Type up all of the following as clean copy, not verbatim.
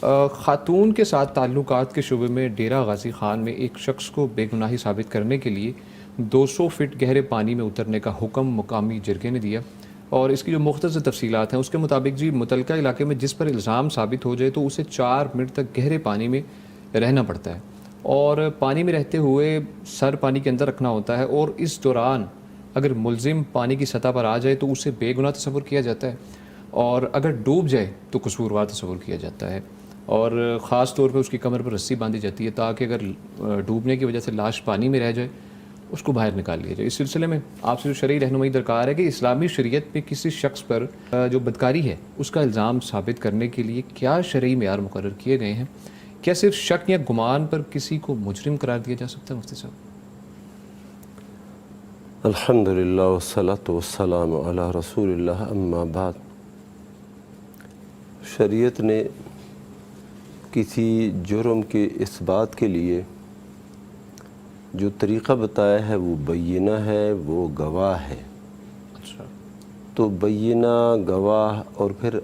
خاتون کے ساتھ تعلقات کے شعبے میں ڈیرہ غازی خان میں ایک شخص کو بے گناہی ثابت کرنے کے لیے 200 فٹ گہرے پانی میں اترنے کا حکم مقامی جرگے نے دیا، اور اس کی جو مختصر تفصیلات ہیں اس کے مطابق جی متعلقہ علاقے میں جس پر الزام ثابت ہو جائے تو اسے 4 منٹ تک گہرے پانی میں رہنا پڑتا ہے، اور پانی میں رہتے ہوئے سر پانی کے اندر رکھنا ہوتا ہے، اور اس دوران اگر ملزم پانی کی سطح پر آ جائے تو اسے بے گناہ تصور کیا جاتا ہے، اور اگر ڈوب جائے تو قصوروار تصور کیا جاتا ہے، اور خاص طور پہ اس کی کمر پر رسی باندھی جاتی ہے تاکہ اگر ڈوبنے کی وجہ سے لاش پانی میں رہ جائے اس کو باہر نکال لیا جائے۔ اس سلسلے میں آپ سے جو شرعی رہنمائی درکار ہے کہ اسلامی شریعت میں کسی شخص پر جو بدکاری ہے اس کا الزام ثابت کرنے کے لیے کیا شرعی معیار مقرر کیے گئے ہیں؟ کیا صرف شک یا گمان پر کسی کو مجرم قرار دیا جا سکتا ہے مفتی صاحب؟ الحمدللہ والصلاة والسلام علی رسول اللہ، اما بعد۔ شریعت نے کسی جرم کے اس بات کے لیے جو طریقہ بتایا ہے وہ بینہ ہے، وہ گواہ ہے۔ اچھا، تو بینہ، گواہ، اور پھر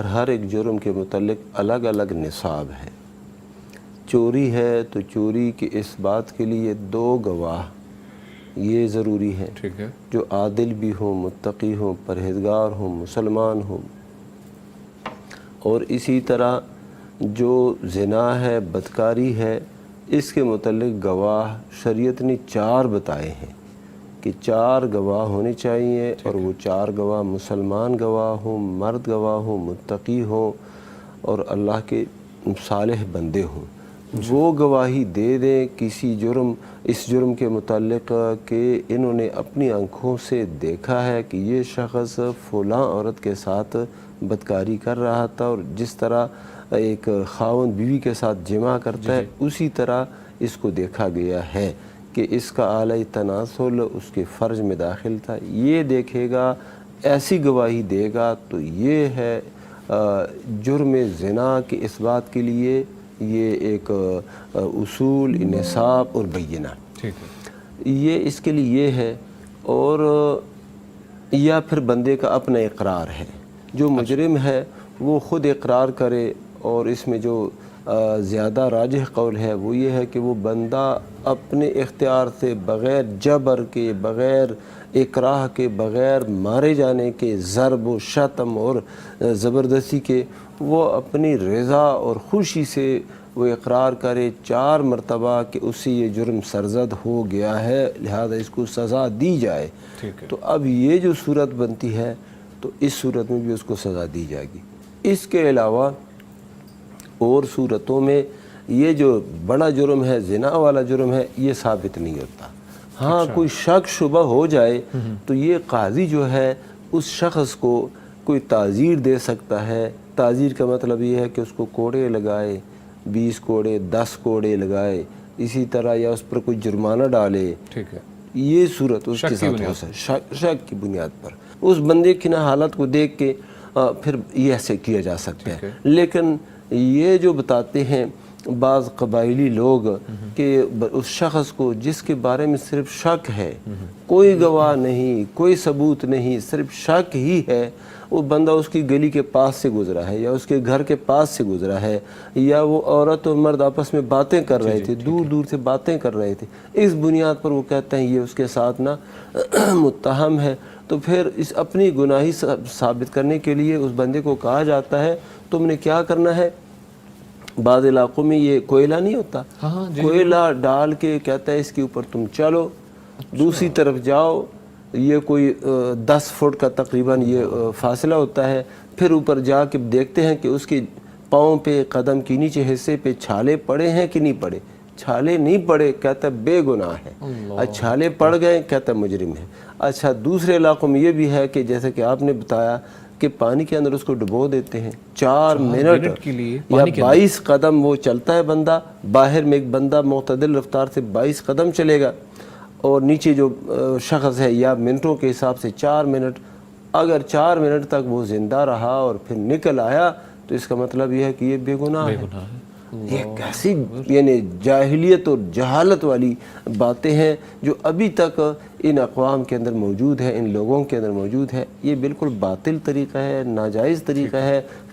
ہر ایک جرم کے متعلق الگ الگ نصاب ہے۔ چوری ہے تو چوری کے اس بات کے لیے 2 گواہ یہ ضروری ہے، ٹھیک ہے، جو عادل بھی ہوں، متقی ہوں، پرہیزگار ہوں، مسلمان ہوں۔ اور اسی طرح جو زنا ہے، بدکاری ہے، اس کے متعلق گواہ شریعت نے 4 بتائے ہیں کہ 4 گواہ ہونے چاہیے، اور وہ 4 گواہ مسلمان گواہ ہوں، مرد گواہ ہوں، متقی ہوں، اور اللہ کے صالح بندے ہوں۔ وہ گواہی دے دیں کسی اس جرم کے متعلق کہ انہوں نے اپنی آنکھوں سے دیکھا ہے کہ یہ شخص فلاں عورت کے ساتھ بدکاری کر رہا تھا، اور جس طرح ایک خاوند بیوی کے ساتھ جمع کرتا ہے اسی طرح اس کو دیکھا گیا ہے کہ اس کا اعلی تناسل اس کے فرج میں داخل تھا۔ یہ دیکھے گا، ایسی گواہی دے گا تو یہ ہے جرم زنا کے اس بات کے لیے یہ ایک اصول، نصاب اور بینہ، ٹھیک ہے، یہ اس کے لیے یہ ہے۔ اور یا پھر بندے کا اپنا اقرار ہے، جو مجرم ہے وہ خود اقرار کرے، اور اس میں جو زیادہ راجح قول ہے وہ یہ ہے کہ وہ بندہ اپنے اختیار سے، بغیر جبر کے، بغیر اکراہ کے، بغیر مارے جانے کے، ضرب و شتم اور زبردستی کے، وہ اپنی رضا اور خوشی سے وہ اقرار کرے 4 مرتبہ کہ اس سے یہ جرم سرزد ہو گیا ہے، لہذا اس کو سزا دی جائے۔ ٹھیک ہے، تو اب یہ جو صورت بنتی ہے تو اس صورت میں بھی اس کو سزا دی جائے گی۔ اس کے علاوہ اور صورتوں میں یہ جو بڑا جرم ہے، زنا والا جرم ہے، یہ ثابت نہیں ہوتا۔ ہاں کوئی شک شبہ ہو جائے تو یہ قاضی جو ہے اس شخص کو کوئی تعزیر دے سکتا ہے۔ تعزیر کا مطلب یہ ہے کہ اس کو کوڑے لگائے، 20 کوڑے، 10 کوڑے لگائے، اسی طرح یا اس پر کوئی جرمانہ ڈالے۔ ٹھیک ہے، یہ صورت اس کے ساتھ ہو سکتا ہے، شک کی بنیاد پر اس بندے کی حالت کو دیکھ کے پھر یہ ایسے کیا جا سکتا ہے۔ لیکن یہ جو بتاتے ہیں بعض قبائلی لوگ کہ اس شخص کو جس کے بارے میں صرف شک ہے، کوئی گواہ نہیں، کوئی ثبوت نہیں، صرف شک ہی ہے، وہ بندہ اس کی گلی کے پاس سے گزرا ہے یا اس کے گھر کے پاس سے گزرا ہے، یا وہ عورت اور مرد آپس میں باتیں کر رہے تھے، دور دور سے باتیں کر رہے تھے، اس بنیاد پر وہ کہتے ہیں یہ اس کے ساتھ نا متہم ہے، تو پھر اس اپنی گناہی ثابت کرنے کے لیے اس بندے کو کہا جاتا ہے تم نے کیا کرنا ہے۔ بعض علاقوں میں یہ کوئلہ نہیں ہوتا، کوئلہ ڈال کے کہتا ہے اس کے اوپر تم چلو، دوسری طرف جاؤ، یہ کوئی 10 فٹ کا تقریباً یہ فاصلہ ہوتا ہے، پھر اوپر جا کے دیکھتے ہیں کہ اس کے پاؤں پہ، قدم کے نیچے حصے پہ چھالے پڑے ہیں کہ نہیں پڑے۔ چھالے نہیں پڑے کہتا ہے بے گناہ ہے، چھالے پڑ گئے کہتا ہے مجرم ہے۔ اچھا دوسرے علاقوں میں یہ بھی ہے کہ جیسے کہ آپ نے بتایا کہ پانی کے اندر اس کو ڈبو دیتے ہیں 4 منٹ کے لیے، یا 22 قدم وہ چلتا ہے بندہ، باہر میں ایک بندہ معتدل رفتار سے 22 قدم چلے گا، اور نیچے جو شخص ہے یا منٹوں کے حساب سے 4 منٹ، اگر 4 منٹ تک وہ زندہ رہا اور پھر نکل آیا تو اس کا مطلب یہ ہے کہ یہ بے گناہ ہے۔ یہ کیسی یعنی جاہلیت اور جہالت والی باتیں ہیں جو ابھی تک ان اقوام کے اندر موجود ہے، ان لوگوں کے اندر موجود ہے۔ یہ بالکل باطل طریقہ ہے، ناجائز طریقہ ہے،